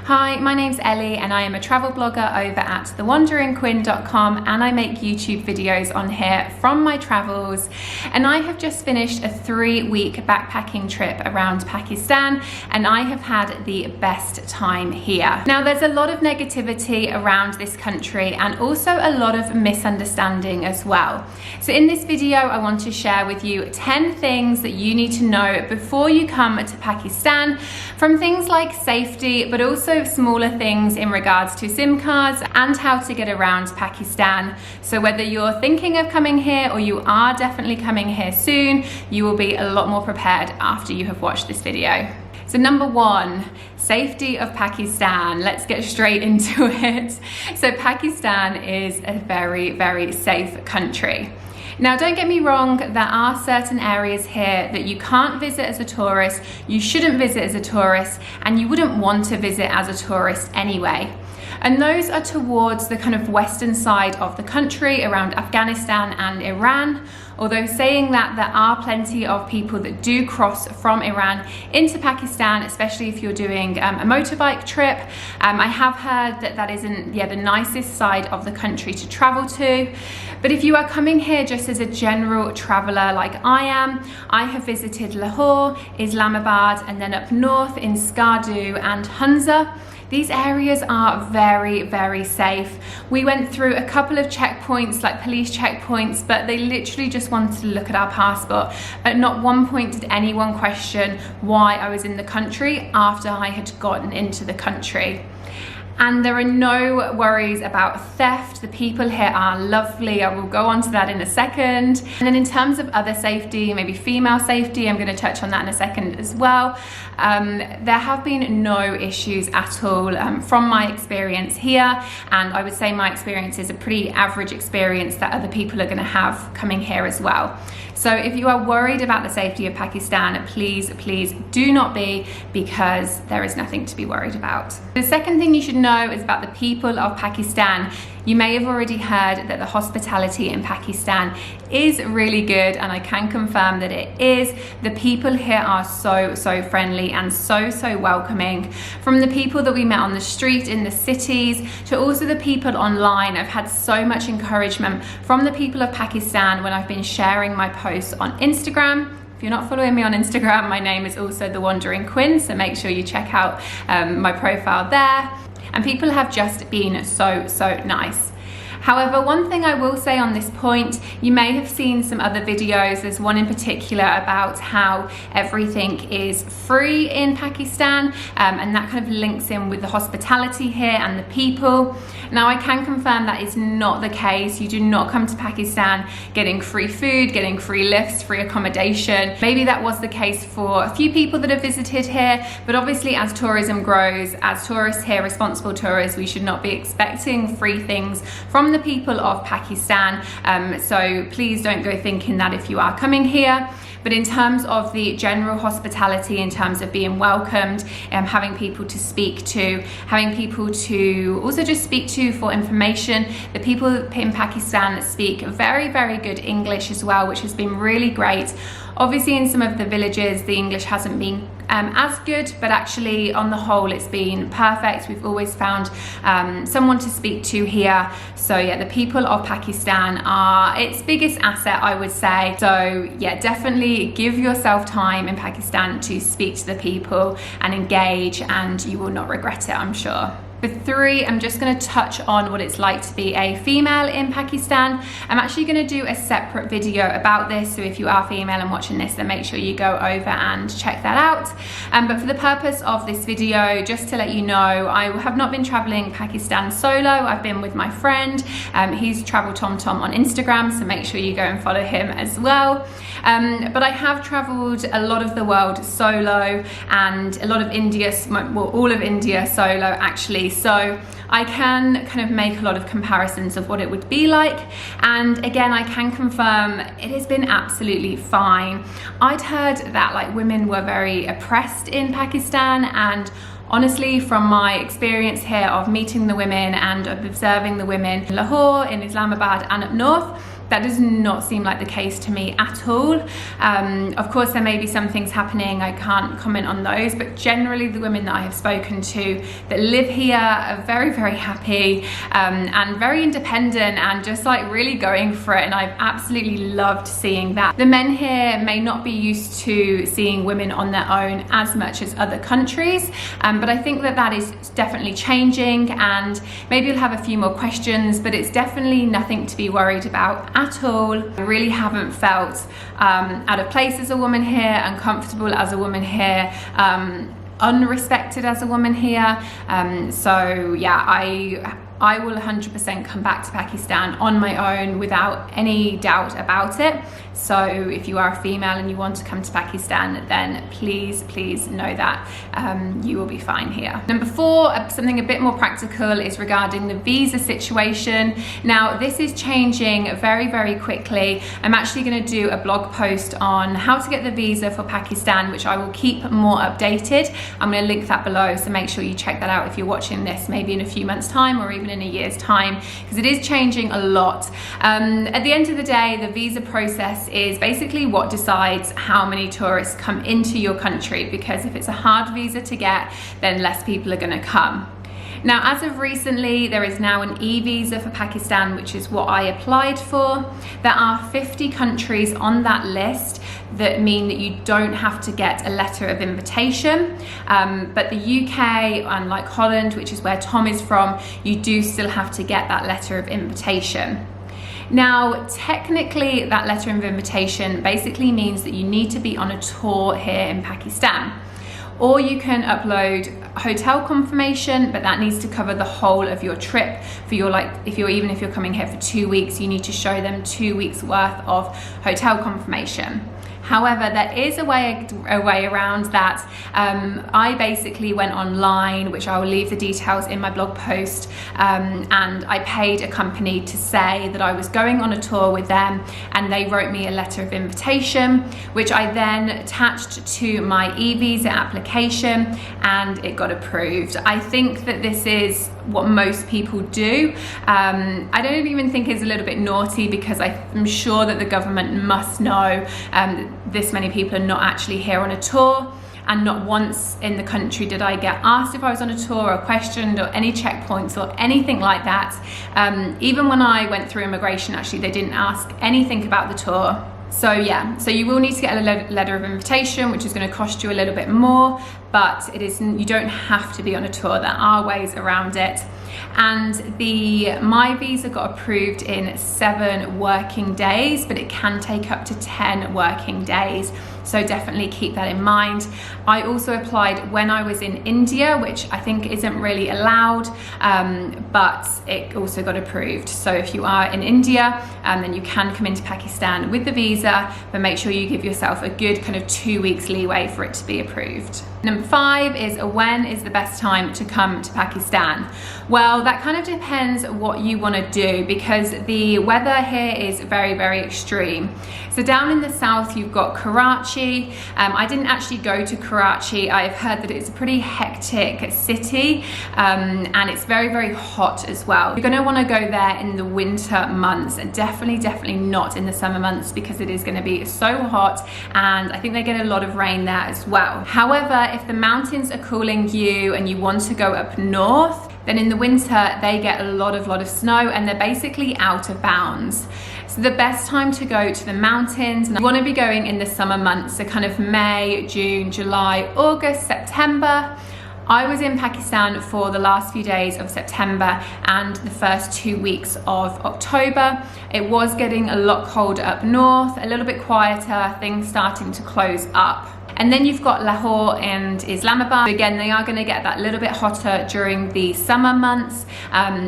Hi, my name's Ellie and I am a travel blogger over at thewanderingquinn.com, and I make YouTube videos on here from my travels. And I have just finished a 3-week backpacking trip around Pakistan and I have had the best time here. Now there's a lot of negativity around this country and also a lot of misunderstanding as well. So in this video I want to share with you 10 things that you need to know before you come to Pakistan, from things like safety but also smaller things in regards to SIM cards and how to get around Pakistan. So whether you're thinking of coming here or you are definitely coming here soon, you will be a lot more prepared after you have watched this video. So number 1, safety of Pakistan. Let's get straight into it. So Pakistan is a very, very safe country. Now, don't get me wrong, there are certain areas here that you can't visit as a tourist, you shouldn't visit as a tourist, and you wouldn't want to visit as a tourist anyway. And those are towards the kind of western side of the country, around Afghanistan and Iran. Although saying that, there are plenty of people that do cross from Iran into Pakistan, especially if you're doing a motorbike trip. I have heard that that isn't the nicest side of the country to travel to. But if you are coming here just as a general traveler like I am, I have visited Lahore, Islamabad, and then up north in Skardu and Hunza. These areas are very, very safe. We went through a couple of checkpoints, like police checkpoints, but they literally just wanted to look at our passport. At not one point did anyone question why I was in the country after I had gotten into the country. And there are no worries about theft. The people here are lovely. I will go on to that in a second. And then in terms of other safety, maybe female safety, I'm going to touch on that in a second as well. There have been no issues at all from my experience here. And I would say my experience is a pretty average experience that other people are going to have coming here as well. So if you are worried about the safety of Pakistan, please do not be, because there is nothing to be worried about. The second thing you should know is about the people of Pakistan. You may have already heard that the hospitality in Pakistan is really good, and I can confirm that it is. The people here are so friendly and so welcoming. From the people that we met on the street in the cities to also the people online, I've had so much encouragement from the people of Pakistan when I've been sharing my posts on Instagram. If you're not following me on Instagram, my name is also The Wandering Quinn, so make sure you check out my profile there. And people have just been so nice. However, one thing I will say on this point, you may have seen some other videos. There's one in particular about how everything is free in Pakistan, and that kind of links in with the hospitality here and the people. Now, I can confirm that is not the case. You do not come to Pakistan getting free food, getting free lifts, free accommodation. Maybe that was the case for a few people that have visited here, but obviously as tourism grows, as tourists here, responsible tourists, we should not be expecting free things from the people of Pakistan. So please don't go thinking that if you are coming here. But in terms of the general hospitality, in terms of being welcomed, having people to speak to, having people to also just speak to for information, the people in Pakistan speak very good English as well, which has been really great. Obviously in some of the villages the English hasn't been as good, but actually on the whole it's been perfect. We've always found someone to speak to here. So yeah, the people of Pakistan are its biggest asset, I would say. So yeah, definitely give yourself time in Pakistan to speak to the people and engage, and you will not regret it, I'm sure. For 3, I'm just going to touch on what it's like to be a female in Pakistan. I'm actually going to do a separate video about this, so if you are female and watching this, then make sure you go over and check that out. But for the purpose of this video, just to let you know, I have not been traveling Pakistan solo. I've been with my friend. He's Travel TomTom on Instagram, so make sure you go and follow him as well. But I have traveled a lot of the world solo, and a lot of India, well, all of India solo actually. So I can kind of make a lot of comparisons of what it would be like. And again, I can confirm it has been absolutely fine. I'd heard that like women were very oppressed in Pakistan, and honestly, from my experience here of meeting the women and of observing the women in Lahore, in Islamabad and up north, That does not seem like the case to me at all. Of course, there may be some things happening, I can't comment on those, but generally the women that I have spoken to that live here are very, very happy and very independent and just like really going for it, and I've absolutely loved seeing that. The men here may not be used to seeing women on their own as much as other countries, but I think that that is definitely changing, and maybe you'll have a few more questions, but it's definitely nothing to be worried about at all. I really haven't felt out of place as a woman here, uncomfortable as a woman here, unrespected as a woman here. So yeah, I will 100% come back to Pakistan on my own without any doubt about it. So if you are a female and you want to come to Pakistan, then please know that you will be fine here. Number 4, something a bit more practical, is regarding the visa situation. Now this is changing very, very quickly. I'm actually going to do a blog post on how to get the visa for Pakistan, which I will keep more updated. I'm going to link that below, so make sure you check that out if you're watching this maybe in a few months time or even in a year's time, because it is changing a lot. At the end of the day, the visa process is basically what decides how many tourists come into your country, because if it's a hard visa to get, then less people are going to come. Now, as of recently, there is now an e-visa for Pakistan, which is what I applied for. There are 50 countries on that list that mean that you don't have to get a letter of invitation. But the UK, unlike Holland, which is where Tom is from, you do still have to get that letter of invitation. Now, technically, that letter of invitation basically means that you need to be on a tour here in Pakistan. Or you can upload hotel confirmation, but that needs to cover the whole of your trip. For your, like, even if you're coming here for 2 weeks, you need to show them 2 weeks worth of hotel confirmation. However, there is a way around that. I basically went online, which I will leave the details in my blog post, and I paid a company to say that I was going on a tour with them, and they wrote me a letter of invitation, which I then attached to my e-visa application, and it got approved. I think that this is what most people do. I don't even think it's a little bit naughty, because I'm sure that the government must know this many people are not actually here on a tour, and not once in the country did I get asked if I was on a tour or questioned or any checkpoints or anything like that. Even when I went through immigration, actually they didn't ask anything about the tour. So yeah, so you will need to get a letter of invitation, which is going to cost you a little bit more, but you don't have to be on a tour. There are ways around it. And my visa got approved in 7 working days, but it can take up to 10 working days. So definitely keep that in mind. I also applied when I was in India, which I think isn't really allowed, but it also got approved. So if you are in India, then you can come into Pakistan with the visa, but make sure you give yourself a good kind of 2 weeks leeway for it to be approved. Number 5 is, when is the best time to come to Pakistan? Well, that kind of depends what you want to do, because the weather here is very, very extreme. So down in the south, you've got Karachi. I didn't actually go to Karachi. I've heard that it's a pretty hectic city, and it's very, very hot as well. You're going to want to go there in the winter months, and definitely not in the summer months, because it is going to be so hot, and I think they get a lot of rain there as well. However, if the mountains are calling you and you want to go up north, then in the winter they get a lot of snow, and they're basically out of bounds. So the best time to go to the mountains, and you want to be going in the summer months, so kind of May, June, July, August, September. I was in Pakistan for the last few days of September and the first 2 weeks of October. It was getting a lot colder up north, a little bit quieter, things starting to close up. And then you've got Lahore and Islamabad. Again, they are going to get that little bit hotter during the summer months.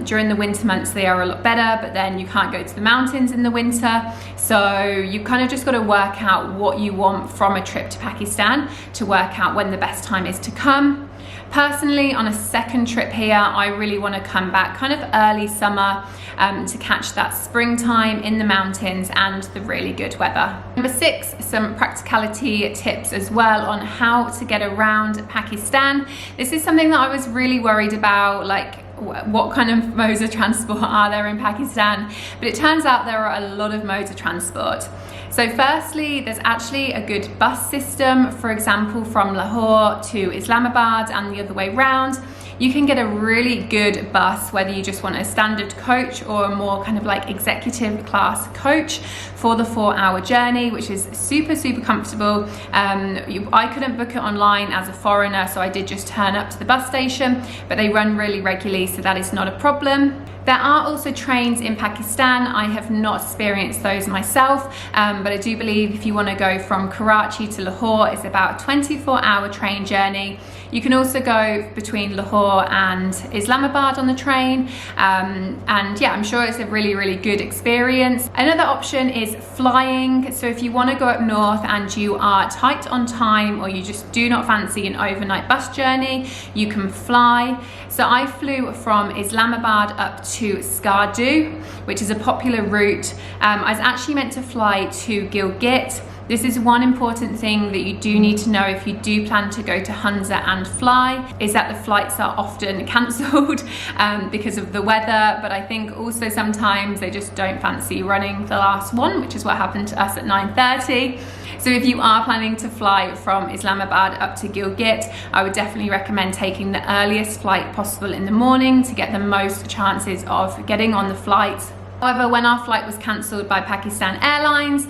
During the winter months, they are a lot better, but then you can't go to the mountains in the winter. So you kind of just got to work out what you want from a trip to Pakistan to work out when the best time is to come. Personally, on a second trip here, I really want to come back kind of early summer to catch that springtime in the mountains and the really good weather. Number 6, some practicality tips as well on how to get around Pakistan. This is something that I was really worried about, like what kind of modes of transport are there in Pakistan, but it turns out there are a lot of modes of transport. So firstly, there's actually a good bus system, for example, from Lahore to Islamabad and the other way round. You can get a really good bus, whether you just want a standard coach or a more kind of like executive class coach for the 4-hour journey, which is super, super comfortable. I couldn't book it online as a foreigner, so I did just turn up to the bus station, but they run really regularly, so that is not a problem. There are also trains in Pakistan. I have not experienced those myself, but I do believe if you want to go from Karachi to Lahore, it's about a 24-hour train journey. You can also go between Lahore and Islamabad on the train, and yeah, I'm sure it's a really, really good experience. Another option is flying. So if you want to go up north and you are tight on time, or you just do not fancy an overnight bus journey, you can fly. So I flew from Islamabad up to Skardu, which is a popular route. I was actually meant to fly to Gilgit. This is one important thing that you do need to know if you do plan to go to Hunza and fly, is that the flights are often cancelled because of the weather, but I think also sometimes they just don't fancy running the last one, which is what happened to us at 9:30. So if you are planning to fly from Islamabad up to Gilgit, I would definitely recommend taking the earliest flight possible in the morning to get the most chances of getting on the flight. However, when our flight was cancelled by Pakistan Airlines,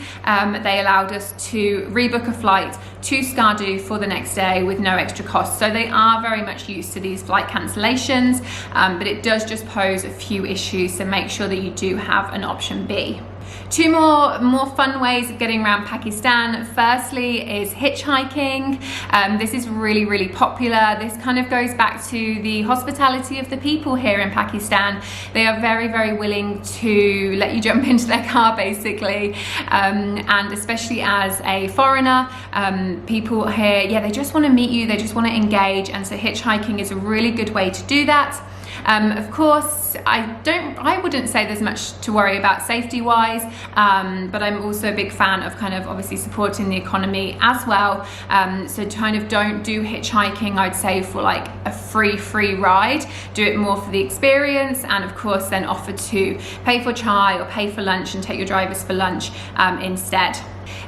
they allowed us to rebook a flight to Skardu for the next day with no extra cost. So they are very much used to these flight cancellations, but it does just pose a few issues, so make sure that you do have an option B. Two more fun ways of getting around Pakistan. Firstly is hitchhiking. This is really, really popular. This kind of goes back to the hospitality of the people here in Pakistan. They are very, very willing to let you jump into their car, basically. And especially as a foreigner, people here, yeah, they just want to meet you, they just want to engage. And so hitchhiking is a really good way to do that. Of course, I wouldn't say there's much to worry about safety wise, but I'm also a big fan of kind of obviously supporting the economy as well. So kind of don't do hitchhiking, I'd say, for like a free ride. Do it more for the experience, and of course then offer to pay for chai or pay for lunch and take your drivers for lunch instead.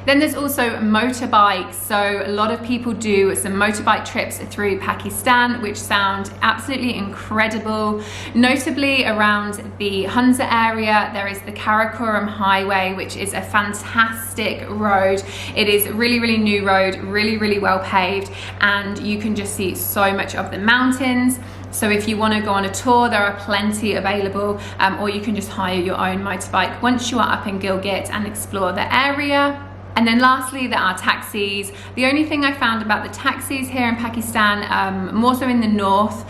Then there's also motorbikes. So a lot of people do some motorbike trips through Pakistan, which sound absolutely incredible. Notably around the Hunza area, there is the Karakoram Highway, which is a fantastic road. It is a really, really new road, really, really well paved, and you can just see so much of the mountains. So if you want to go on a tour, there are plenty available, or you can just hire your own motorbike once you are up in Gilgit and explore the area. And then lastly, there are taxis. The only thing I found about the taxis here in Pakistan, more so in the north,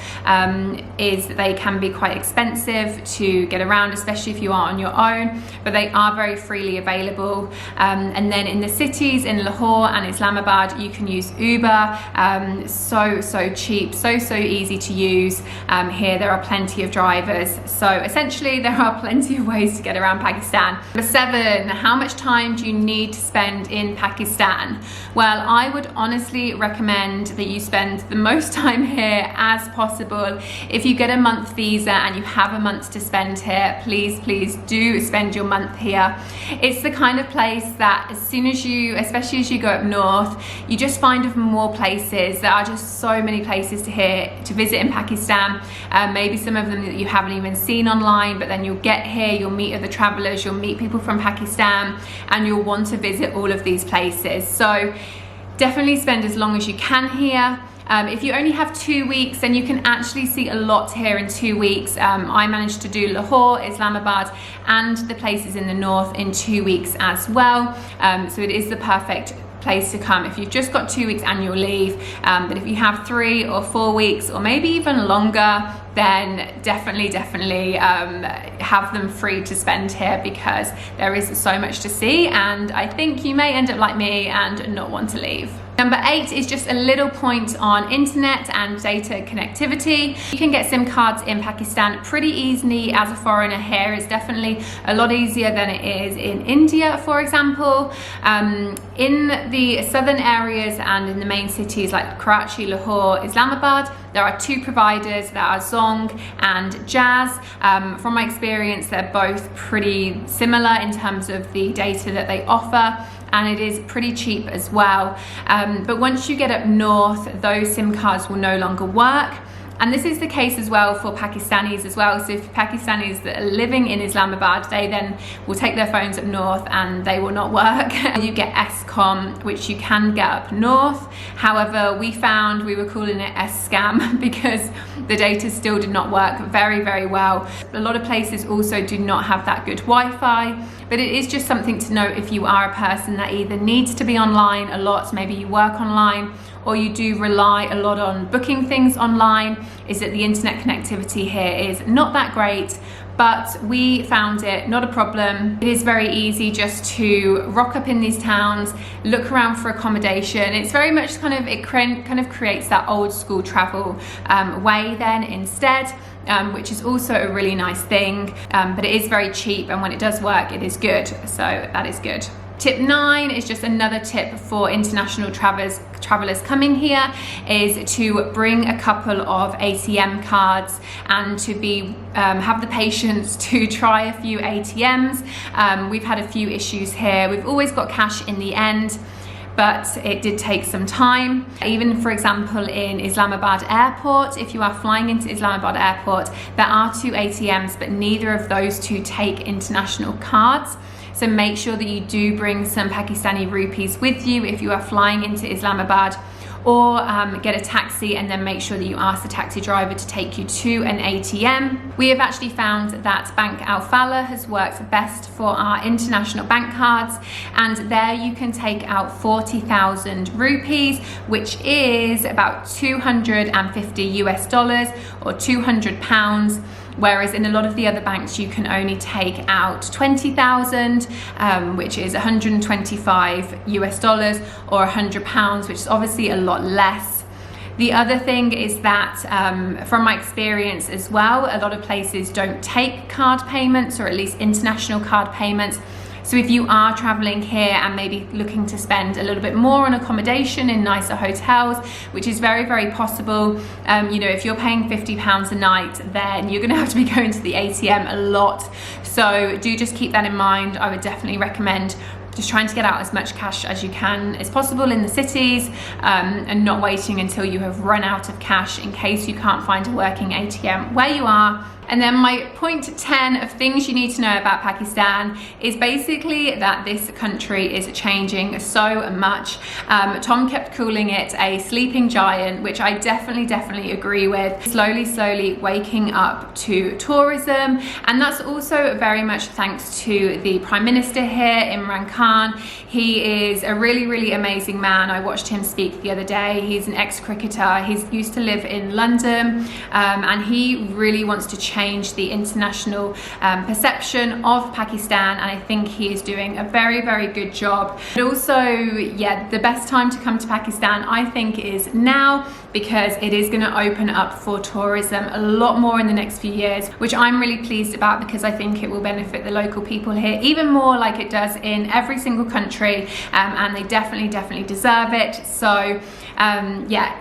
is they can be quite expensive to get around, especially if you are on your own, but they are very freely available. And then in the cities, in Lahore and Islamabad, you can use Uber. So cheap, so easy to use. Here there are plenty of drivers. So essentially there are plenty of ways to get around Pakistan. Number 7, how much time do you need to spend in Pakistan? Well, I would honestly recommend that you spend the most time here as possible. If you get a month visa and you have a month to spend here, please do spend your month here. It's the kind of place that as soon as you, especially as you go up north, you just find of more places. There are just so many places to visit in Pakistan. Maybe some of them that you haven't even seen online, but then you'll get here, you'll meet other travelers, you'll meet people from Pakistan, and you'll want to visit all of these places. So definitely spend as long as you can here. If you only have 2 weeks, then you can actually see a lot here in 2 weeks. I managed to do Lahore, Islamabad, and the places in the north in 2 weeks as well. So it is the perfect place to come if you've just got 2 weeks annual leave. But if you have 3 or 4 weeks, or maybe even longer, then definitely have them free to spend here, because there is so much to see, and I think you may end up like me and not want to leave. Number 8 is just a little point on internet and data connectivity. You can get SIM cards in Pakistan pretty easily as a foreigner here. It's definitely a lot easier than it is in India, for example. In the southern areas and in the main cities like Karachi, Lahore, Islamabad, there are 2 providers, that are Zong and Jazz. From my experience, they're both pretty similar in terms of the data that they offer, and it is pretty cheap as well. But once you get up north, those SIM cards will no longer work. And this is the case as well for Pakistanis as well. So if Pakistanis that are living in Islamabad, they then will take their phones up north and they will not work. You get SCOM, which you can get up north. However, we found we were calling it S-Scam because the data still did not work very, very well. A lot of places also do not have that good Wi-Fi, but it is just something to note if you are a person that either needs to be online a lot, maybe you work online, or you do rely a lot on booking things online, is that the internet connectivity here is not that great, but we found it not a problem. It is very easy just to rock up in these towns, look around for accommodation. It's very much it kind of creates that old school travel way then instead, which is also a really nice thing, but it is very cheap, and when it does work, it is good, so that is good. Tip 9 is just another tip for international travelers coming here, is to bring a couple of ATM cards and to have the patience to try a few ATMs. We've had a few issues here. We've always got cash in the end, but it did take some time. Even, for example, in Islamabad airport, if you are flying into Islamabad airport, there are 2 ATMs, but neither of those 2 take international cards. So make sure that you do bring some Pakistani rupees with you if you are flying into Islamabad, or get a taxi and then make sure that you ask the taxi driver to take you to an ATM. We have actually found that Bank Al Fallah has worked best for our international bank cards, and there you can take out 40,000 rupees, which is about $250 or £200. Whereas in a lot of the other banks, you can only take out 20,000, which is $125 or £100, which is obviously a lot less. The other thing is that from my experience as well, a lot of places don't take card payments, or at least international card payments. So if you are traveling here and maybe looking to spend a little bit more on accommodation in nicer hotels, which is very, very possible, if you're paying £50 a night, then you're gonna have to be going to the ATM a lot. So do just keep that in mind. I would definitely recommend just trying to get out as much cash as you can as possible in the cities, and not waiting until you have run out of cash in case you can't find a working ATM where you are. And then my point 10 of things you need to know about Pakistan is basically that this country is changing so much. Tom kept calling it a sleeping giant, which I definitely agree with. Slowly waking up to tourism, and that's also very much thanks to the Prime Minister here, Imran Khan. He is a really amazing man. I watched him speak the other day. He's an ex-cricketer. He's used to live in London, and he really wants to change the international perception of Pakistan, and I think he is doing a very good job. But also, yeah, the best time to come to Pakistan, I think, is now, because it is going to open up for tourism a lot more in the next few years, which I'm really pleased about, because I think it will benefit the local people here even more, like it does in every single country, and they definitely deserve it. So yeah,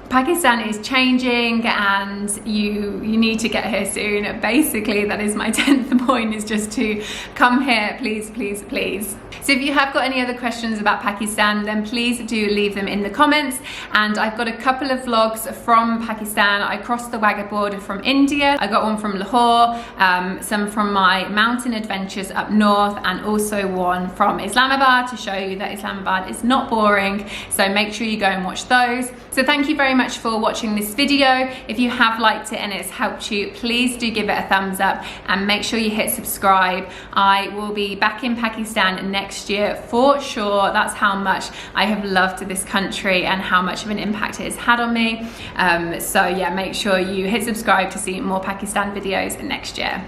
Pakistan is changing, and you need to get here soon. Basically, that is my 10th point, is just to come here, please. So if you have got any other questions about Pakistan, then please do leave them in the comments. And I've got a couple of vlogs from Pakistan. I crossed the Wagah border from India. I got one from Lahore, some from my mountain adventures up north, and also one from Islamabad to show you that Islamabad is not boring. So make sure you go and watch those. So thank you very much for watching this video. If you have liked it and it's helped you, please do give it a thumbs up, and make sure you hit subscribe. I will be back in Pakistan next year for sure. That's how much I have loved this country and how much of an impact it has had on me. So yeah, make sure you hit subscribe to see more Pakistan videos next year.